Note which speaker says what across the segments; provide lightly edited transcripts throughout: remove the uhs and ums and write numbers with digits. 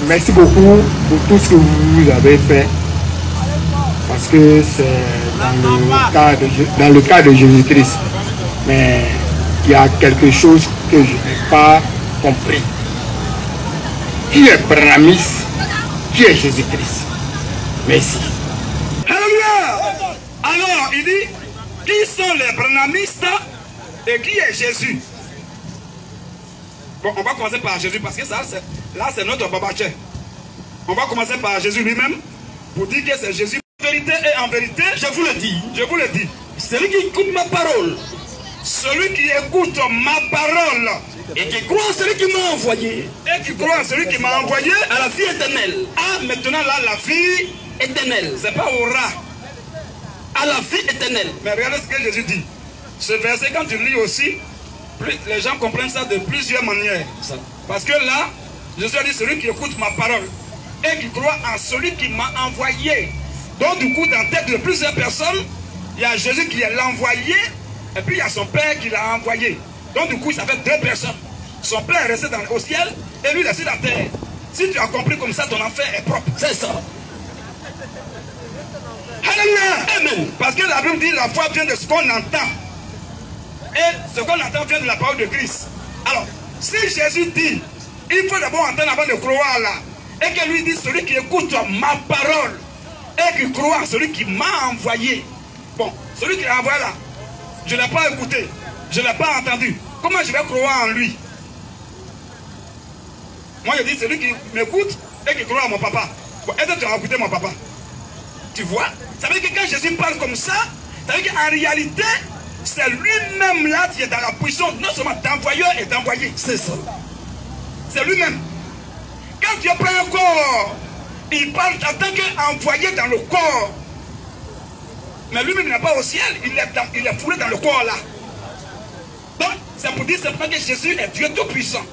Speaker 1: Merci beaucoup pour tout ce que vous avez fait. Parce que c'est dans le cas de Jésus-Christ. Mais il y a quelque chose que je n'ai pas compris. Qui est Branhamis? Qui est Jésus-Christ? Merci.
Speaker 2: Alléluia! Alors, il dit, qui sont les Branhamistes et qui est Jésus? Bon, on va commencer par Jésus parce que ça, là, c'est notre babaché. On va commencer par Jésus lui-même pour dire que c'est Jésus. En vérité et en vérité, je vous le dis, celui qui écoute ma parole, celui qui écoute ma parole et qui croit en celui qui m'a envoyé, à la vie éternelle. Ah, maintenant là, la vie éternelle, c'est pas au rat, à la vie éternelle. Mais regardez ce que Jésus dit. Ce verset, quand tu lis aussi, les gens comprennent ça de plusieurs manières. Parce que là, Jésus a dit celui qui écoute ma parole et qui croit en celui qui m'a envoyé. Donc du coup, dans la tête de plusieurs personnes, il y a Jésus qui est l'envoyé, et puis il y a son Père qui l'a envoyé. Donc du coup, ça fait deux personnes. Son Père est resté au ciel, et lui il est sur la terre. Si tu as compris comme ça, ton enfer est propre. C'est ça. Alléluia. Amen. Parce que la Bible dit la foi vient de ce qu'on entend. Et ce qu'on entend vient de la parole de Christ. Alors, si Jésus dit, il faut d'abord entendre avant de croire là, et que lui dit, celui qui écoute ma parole, et qui croit en celui qui m'a envoyé. Bon, celui qui m'a envoyé là, je ne l'ai pas écouté, je ne l'ai pas entendu. Comment je vais croire en lui? Moi je dis, celui qui m'écoute et qui croit à mon papa. Bon, est-ce que tu as écouté mon papa? Tu vois? Ça veut dire que quand Jésus parle comme ça, ça veut dire qu'en réalité, c'est lui-même là qui est dans la position non seulement d'envoyeur et d'envoyé. C'est ça. C'est lui-même. Quand Dieu prend un corps, il parle en tant qu'envoyé dans le corps. Mais lui-même n'est pas au ciel, il est foulé dans le corps là. Donc, c'est pour dire simplement que Jésus est Dieu tout-puissant.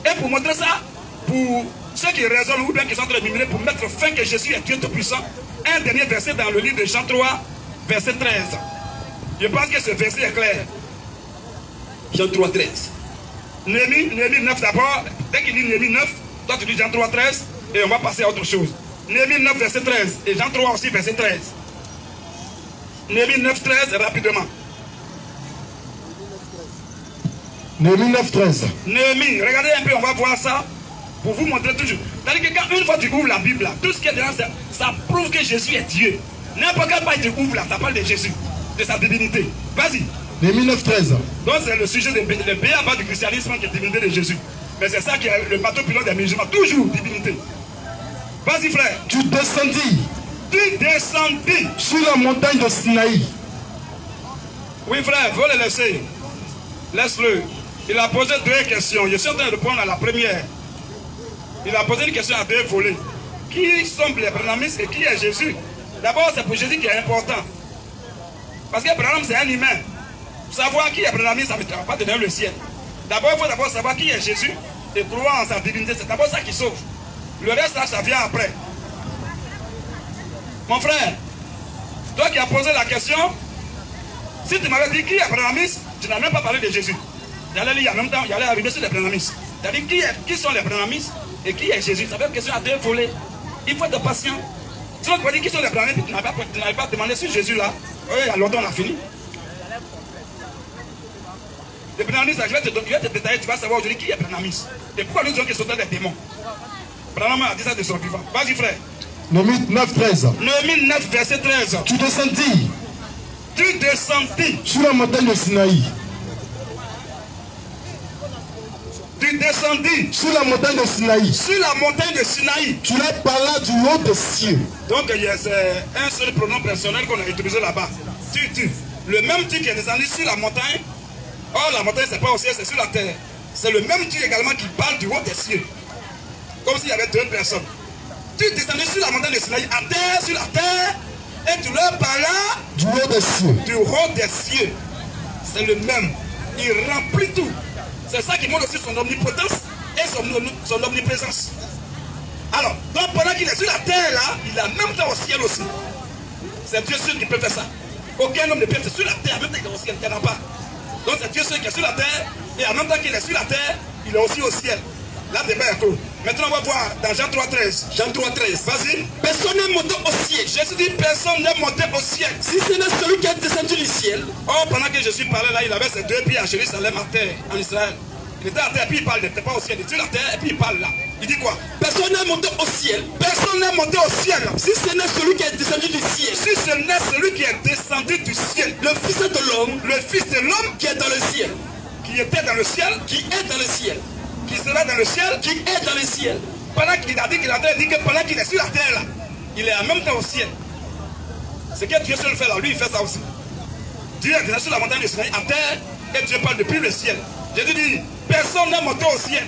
Speaker 2: Et pour montrer ça, pour ceux qui raisonnent ou bien qui sont en train de murmurer, pour mettre fin que Jésus est Dieu tout-puissant, un dernier verset dans le livre de Jean 3, verset 13. Je pense que ce verset est clair. Jean 3, 13. Néhémie 9 d'abord. Dès qu'il dit Néhémie 9, toi tu dis Jean 3, 13. Et on va passer à autre chose. Néhémie 9, verset 13. Et Jean 3 aussi, verset 13. Néhémie 9, 13, rapidement.
Speaker 1: Néhémie 9, 13.
Speaker 2: Néhémie, regardez un peu, on va voir ça. Pour vous montrer toujours. C'est-à-dire que quand une fois tu ouvres la Bible, là, tout ce qui est dedans, ça prouve que Jésus est Dieu. N'importe quelle page tu ouvres là, ça parle de Jésus, de sa divinité. Vas-y.
Speaker 1: Néhémie 9, 13.
Speaker 2: Donc c'est le sujet de béaba du christianisme qui est divinité de Jésus. Mais c'est ça qui est le bateau pilote des musulmans. Toujours divinité. Vas-y frère.
Speaker 1: Tu descendis
Speaker 2: sur
Speaker 1: la montagne de Sinaï.
Speaker 2: Oui frère, il faut le laisser. Laisse-le. Il a posé deux questions. Je suis en train de répondre à la première. Il a posé une question à deux volets. Qui sont les Branhamistes et qui est Jésus? D'abord, c'est pour Jésus qui est important. Parce que Branham, c'est un humain. Savoir qui est Branhamiste, ça ne va pas te donner le ciel. D'abord, il faut d'abord savoir qui est Jésus et croire en sa divinité. C'est d'abord ça qui sauve. Le reste, là, ça vient après. Mon frère, toi qui as posé la question, si tu m'avais dit qui est Branhamiste, tu n'as même pas parlé de Jésus. J'allais lire en même temps, j'allais arriver sur les Branhamistes. C'est-à-dire qui sont les Branhamistes et qui est Jésus. Ça veut dire une question à deux volets. Il faut être patient. Sinon, tu vas dire qui sont les Branhamistes, tu n'avais pas demandé sur Jésus là. Oui, il y a longtemps, on a fini. Les Branhamistes, je vais te détailler, tu vas savoir aujourd'hui qui est Branhamiste. Et pourquoi nous disons qu'ils sont des démons. Branham a dit ça de son vivant. Vas-y frère.
Speaker 1: Néhémie 9, 13.
Speaker 2: Néhémie 9, verset 13.
Speaker 1: Tu descendis sur la montagne de Sinaï.
Speaker 2: Tu descendis
Speaker 1: sur la montagne de Sinaï.
Speaker 2: Sur la montagne de Sinaï.
Speaker 1: Tu leur parlas du haut des cieux.
Speaker 2: Donc il y a un seul pronom personnel qu'on a utilisé là-bas. Tu. Le même tu qui est descendu sur la montagne. Or la montagne c'est pas au ciel, c'est sur la terre. C'est le même tu également qui parle du haut des cieux. Comme s'il y avait deux personnes. Tu descendais sur la montagne de Sinaï, à terre, sur la terre, et tu leur parlas
Speaker 1: du haut des cieux.
Speaker 2: Du haut des cieux. C'est le même. Il remplit tout. C'est ça qui montre aussi son omnipotence et son omniprésence. Alors, donc pendant qu'il est sur la terre là, il est en même temps au ciel aussi. C'est Dieu seul qui peut faire ça. Aucun homme ne peut être sur la terre, en même temps qu'il est au ciel, il n'y en a pas. Donc c'est Dieu seul qui est sur la terre, et en même temps qu'il est sur la terre, il est aussi au ciel. Là, débat est court. Maintenant, on va voir dans Jean 3,13.
Speaker 3: Jean 3,13.
Speaker 2: Vas-y.
Speaker 3: Personne n'est monté au ciel.
Speaker 2: Jésus dit personne n'est monté au ciel.
Speaker 3: Si ce n'est celui qui est descendu du ciel.
Speaker 2: Oh, pendant que Jésus parlait là, il avait ses deux pieds à Jérusalem à terre, en Israël. Il était à terre, puis il parle, il n'était pas au ciel. Il était sur la terre, et puis il parle là. Il dit quoi?
Speaker 3: Personne n'est monté au ciel.
Speaker 2: Personne n'est monté au ciel.
Speaker 3: Si ce n'est celui qui est descendu du ciel.
Speaker 2: Si ce n'est celui qui est descendu du ciel.
Speaker 3: Le Fils de l'homme.
Speaker 2: Le Fils de l'homme
Speaker 3: qui est dans le ciel.
Speaker 2: Qui était dans le ciel.
Speaker 3: Qui est dans le ciel.
Speaker 2: Qui sera dans le ciel.
Speaker 3: Qui est dans le ciel.
Speaker 2: Pendant qu'il a dit qu'il a dit que pendant qu'il est sur la terre là, il est en même temps au ciel. Ce que Dieu seul fait là, lui il fait ça aussi. Dieu est déjà sur la montagne du Sinaï à terre et Dieu parle depuis le ciel. Jésus dit, personne n'est monté au ciel.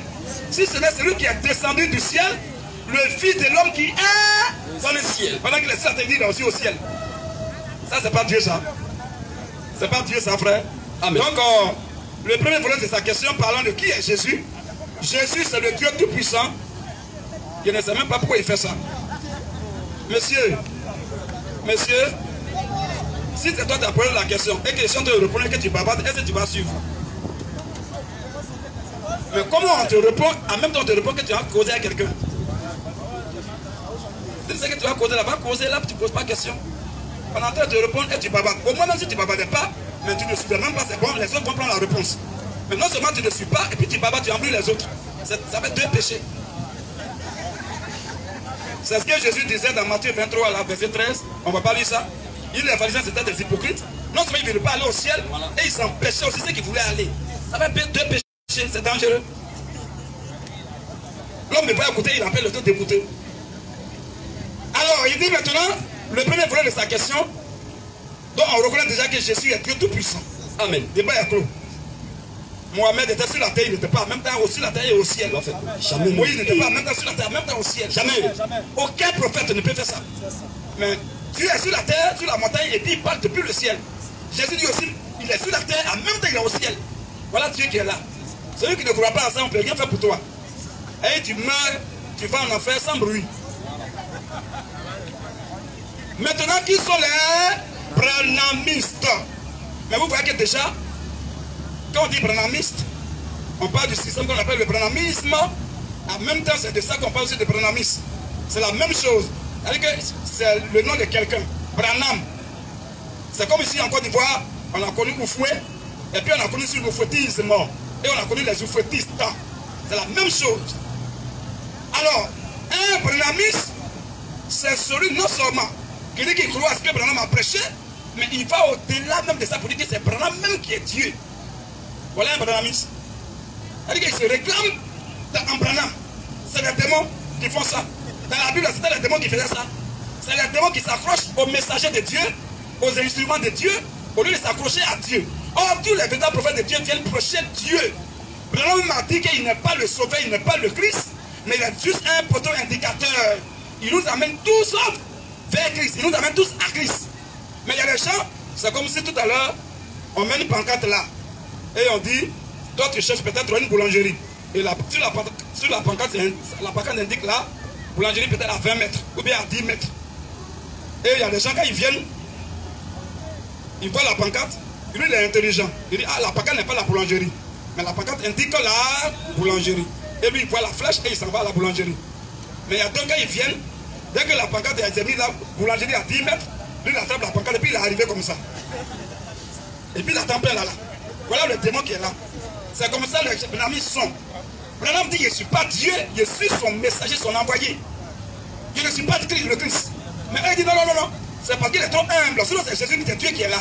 Speaker 2: Si ce n'est celui qui est descendu du ciel, le Fils de l'homme qui est
Speaker 3: dans le ciel.
Speaker 2: Pendant qu'il est sur la terre, il est aussi au ciel. Ça c'est pas Dieu ça. C'est pas Dieu ça frère. Amen. Donc le premier volet de sa question parlant de qui est Jésus. Jésus c'est le Dieu tout-puissant. Je ne sais même pas pourquoi il fait ça. Monsieur, si c'est toi qui as posé la question et que les gens te répondent que tu bavardes, est-ce que tu vas suivre? Mais comment on te répond, en même temps on te répond que tu vas causer à quelqu'un? Tu sais que tu vas causer là, va causer là, tu ne poses pas de question. Pendant que tu te réponds et tu bavardes. Au moins même si tu ne bavardais pas, mais tu ne suis même pas, c'est bon, les autres vont prendre la réponse. Mais non seulement tu ne suis pas, et puis tu bavardes, tu embrouilles les autres. Ça fait deux péchés. C'est ce que Jésus disait dans Matthieu 23, là, verset 13. On ne va pas lire ça. Il les pharisiens c'était des hypocrites. Non seulement ils ne voulaient pas aller au ciel, et ils s'empêchaient aussi ceux qui voulaient aller. Ça fait deux péchés, c'est dangereux. L'homme ne peut pas écouter, il appelle le tout d'écouter. Alors, il dit maintenant, le premier volet de sa question, donc on reconnaît déjà que Jésus est Dieu tout-puissant. Amen. Le débat est clos. Mohamed était sur la terre, il n'était pas en même temps sur la terre et au ciel. En fait. Jamais. Moïse n'était pas en même temps sur la terre, en même temps au ciel. Jamais. Aucun prophète ne peut faire ça. Mais Dieu est sur la terre, sur la montagne, et puis il parle depuis le ciel. Jésus dit aussi, il est sur la terre, en même temps il est au ciel. Voilà Dieu qui est là. Celui qui ne croit pas à ça, on ne peut rien faire pour toi. Et tu meurs, tu vas en enfer sans bruit. Maintenant, qui sont les branhamistes? Mais vous voyez que déjà, quand on dit branhamiste, on parle du système qu'on appelle le branhamisme. En même temps, c'est de ça qu'on parle aussi de branhamisme. C'est la même chose. C'est-à-dire que c'est le nom de quelqu'un. Branham. C'est comme ici en Côte d'Ivoire, on a connu Oufoué, et puis on a connu sur l'oufouétisme, et on a connu les oufouétistes. C'est la même chose. Alors, un branhamiste, c'est celui non seulement qui dit qu'il croit à ce que Branham a prêché, mais il va au-delà même de ça pour dire que c'est Branham même qui est Dieu. Voilà un branhamiste. C'est-à-dire qu'il se réclame en Branham. C'est les démons qui font ça. Dans la Bible, c'était les démons qui faisaient ça. C'est les démons qui s'accrochent aux messagers de Dieu, aux instruments de Dieu, au lieu de s'accrocher à Dieu. Or, tous les véritables prophètes de Dieu viennent prêcher Dieu. Branham m'a dit qu'il n'est pas le sauveur, il n'est pas le Christ, mais il est juste un poteau indicateur. Il nous amène tous vers Christ. Il nous amène tous à Christ. Mais il y a des gens, c'est comme si tout à l'heure, on met une pancarte là. Et on dit, toi tu cherches peut-être une boulangerie. Et sur la pancarte indique là, boulangerie peut-être à 20 mètres, ou bien à 10 mètres. Et il y a des gens, quand ils viennent, ils voient la pancarte, lui il est intelligent. Il dit, ah la pancarte n'est pas la boulangerie. Mais la pancarte indique la boulangerie. Et lui il voit la flèche et il s'en va à la boulangerie. Mais il y a d'autres, quand ils viennent, dès que la pancarte est mise, la boulangerie à 10 mètres, lui il attrape la pancarte et puis il est arrivé comme ça. Et puis il attend plein là. Voilà le démon qui est là. C'est comme ça les branhamistes sont. Branham dit, je ne suis pas Dieu, je suis son messager, son envoyé. Je ne suis pas le Christ. Mais il dit non, non, non, non. C'est parce qu'il est trop humble. Sinon c'est Jésus, c'est Dieu qui est là.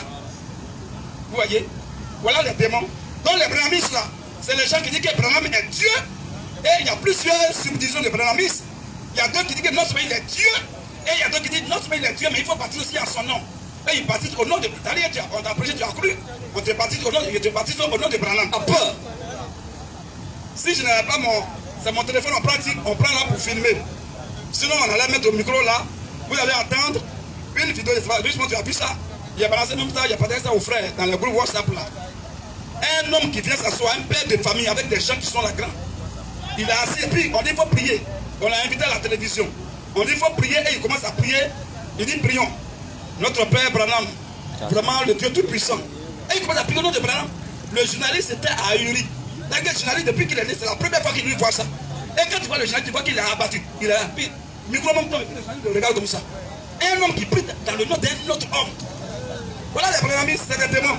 Speaker 2: Vous voyez? Voilà les démons. Donc les branhamistes là, c'est les gens qui disent que Branham est Dieu. Et il y a plusieurs subdivisions de branhamistes. Il y a d'autres qui disent que non seulement il est Dieu. Et il y a d'autres qui disent non seulement il est Dieu, mais il faut partir aussi à son nom. Et il baptise au nom de... On t'a prêché, tu as cru. On te baptise au nom de Branham. À peur. Si je n'avais pas mon téléphone, on prend là pour filmer. Sinon, on allait mettre au micro là. Vous allez entendre une vidéo de ça. Justement, tu as vu ça. Il a balancé même ça, il a partagé ça aux frères dans le groupe WhatsApp là. Un homme qui vient s'asseoir, un père de famille avec des gens qui sont là grands. Il est assis et puis on dit il faut prier. On l'a invité à la télévision. On dit il faut prier et il commence à prier. Il dit prions. Notre père Branham, vraiment le Dieu tout-puissant. Et il commence à prier au nom de Branham. Le journaliste était ahuri. Le journaliste, depuis qu'il est né, c'est la première fois qu'il lui voit ça. Et quand tu vois le général, tu vois qu'il est abattu. Il est là. Puis, micro même temps, il regarde comme ça. Et un homme qui prie dans le nom d'un autre homme. Voilà les premiers amis, c'est des démons.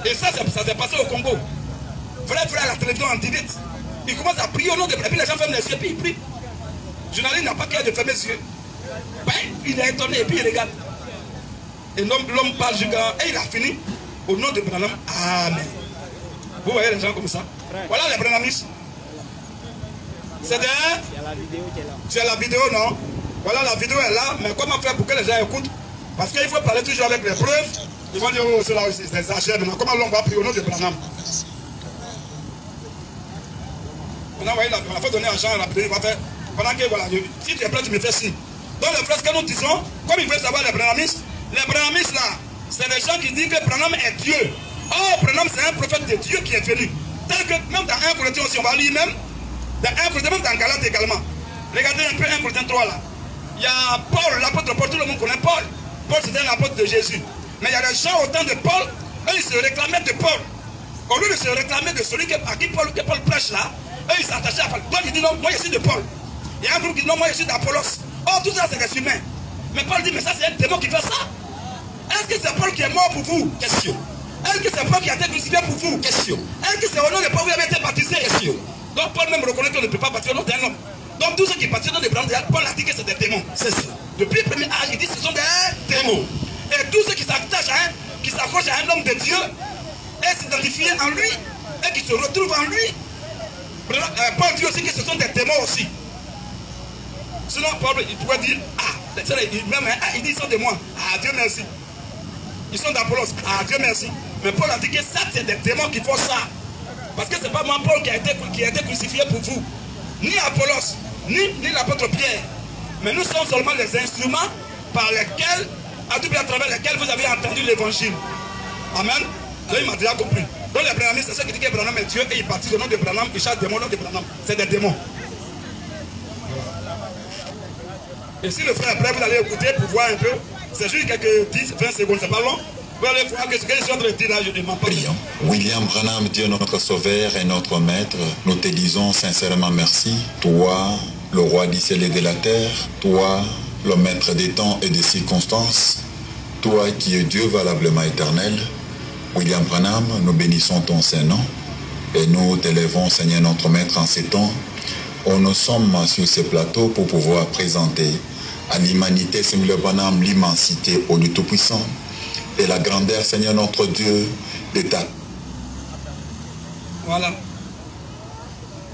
Speaker 2: Et ça s'est passé au Congo. Frère à la télévision en direct. Il commence à prier au nom de... Et puis les gens ferment les yeux, puis il prie. Le journaliste n'a pas qu'à de fermer les yeux. Ben, il est étonné et puis il regarde. Et l'homme parle jusqu'à... Et il a fini. Au nom de Branham, Amen. Vous voyez les gens comme ça. Voilà les Branhamistes. C'est la vidéo, non? Voilà, la vidéo est là. Mais comment faire pour que les gens écoutent? Parce qu'il faut parler toujours avec les preuves. Ils vont dire, oh, c'est là aussi, c'est exagéré. Maintenant, comment l'homme va prier au nom de Branham? Maintenant, vous voyez, il faut donner argent à la vidéo. Il va faire... Pendant que, voilà, si tu es prêt, tu me fais signe. Dans les phrases que nous disons, comme ils veulent savoir les Branhamistes là, c'est les gens qui disent que Branham est Dieu. Oh, Branham c'est un prophète de Dieu qui est venu. Tel que même dans 1 Corinthiens aussi, on va lire même, dans 1 Corinthiens, même dans Galates également. Regardez un peu 1 Corinthiens 3 là. Il y a Paul, l'apôtre Paul, tout le monde connaît Paul. Paul c'était un apôtre de Jésus. Mais il y a des gens au temps de Paul, eux ils se réclamaient de Paul. Au lieu de se réclamer de celui à qui Paul prêche là, eux ils s'attachaient à Paul. Donc ils disent non, moi je suis de Paul. Il y a un groupe qui dit non, moi je suis d'Apollos. Oh, tout ça c'est des humains. Mais Paul dit, mais ça c'est un démon qui fait ça. Est-ce que c'est Paul qui est mort pour vous? Question. Est-ce que c'est Paul qui a été crucifié pour vous? Question. Est-ce que c'est au nom de Paul que vous avez été baptisé? Question. Donc Paul même reconnaît qu'on ne peut pas baptiser au nom d'un homme. Donc tous ceux qui baptisent au nom de Branham, Paul a dit que c'est des démons. C'est ça. Depuis le premier âge, il dit que ce sont des démons. Et tous ceux qui s'attachent à qui s'accrochent à un homme de Dieu et s'identifient en lui et qui se retrouvent en lui, Paul dit aussi que ce sont des démons aussi. Sinon, Paul, il pourrait dire, il dit, ils sont de moi. Ah, Dieu merci. Ils sont d'Apollos. Ah, Dieu merci. Mais Paul a dit que ça, c'est des démons qui font ça. Parce que ce n'est pas moi, Paul, qui a été crucifié pour vous. Ni Apollos, ni l'apôtre Pierre. Mais nous sommes seulement les instruments par lesquels, à travers lesquels vous avez entendu l'évangile. Amen. Là, il m'a déjà compris. Donc, les Branhamistes, c'est ceux qui disent que Branham est Dieu et ils baptisent au nom de Branham, ils chassent des démons au nom de Branham. C'est des démons. Et si le frère est prêt, vous allez écouter pour voir un peu. C'est juste quelques 10-20 secondes, c'est pas long. Vous allez voir que ce que je suis en train de dire là, je ne demande pas.
Speaker 4: William Branham, Dieu notre sauveur et notre maître, nous te disons sincèrement merci. Toi, le roi du ciel et de la terre, toi, le maître des temps et des circonstances, toi qui es Dieu valablement éternel, William Branham, nous bénissons ton Saint-Nom et nous t'élèvons, Seigneur notre maître, en ces temps. Nous sommes sur ce plateau pour pouvoir présenter à l'humanité, Seigneur Branham, l'immensité au Dieu Tout-Puissant et la grandeur, Seigneur notre Dieu, de ta...
Speaker 2: Voilà.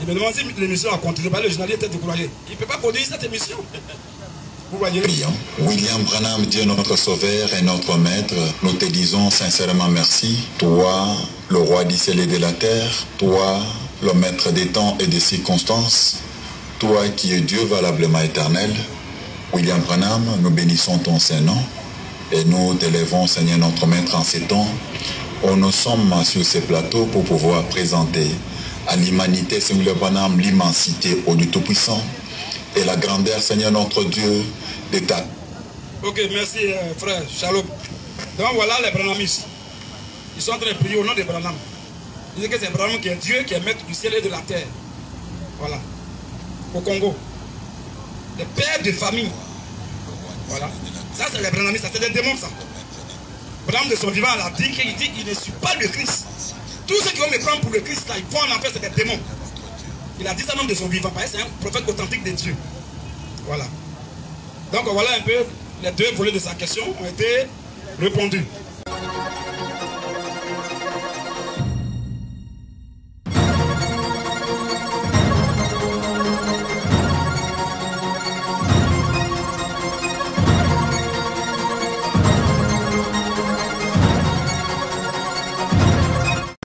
Speaker 2: Il me demande si l'émission a continué. Le journaliste était découragé. Il ne peut pas conduire cette émission. Vous voyez?
Speaker 4: Prions. William Branham, Dieu notre sauveur et notre maître, nous te disons sincèrement merci. Toi, le roi du ciel et de la terre, toi, le maître des temps et des circonstances, toi qui es Dieu valablement éternel, William Branham, nous bénissons ton Saint-Nom et nous t'élèvons, Seigneur notre maître, en ces temps où nous sommes sur ces plateaux pour pouvoir présenter à l'humanité, Seigneur Branham, l'immensité au Dieu Tout-Puissant et la grandeur, Seigneur notre Dieu, de ta...
Speaker 2: Ok, merci frère, shalom. Donc voilà les Branhamistes. Ils sont en train de prier au nom de Branham. Ils disent que c'est Branham qui est Dieu, qui est maître du ciel et de la terre. Voilà. Au Congo. Les pères de famille. Voilà. Ça, c'est les Branhamistes. Ça, c'est des démons, ça. Branham de son vivant, il a dit qu'il ne suit pas le Christ. Tous ceux qui vont me prendre pour le Christ, là, ils vont en enfer, c'est des démons. Il a dit ça même de son vivant, parce que c'est un prophète authentique de Dieu. Voilà. Donc, voilà un peu, les deux volets de sa question ont été répondus.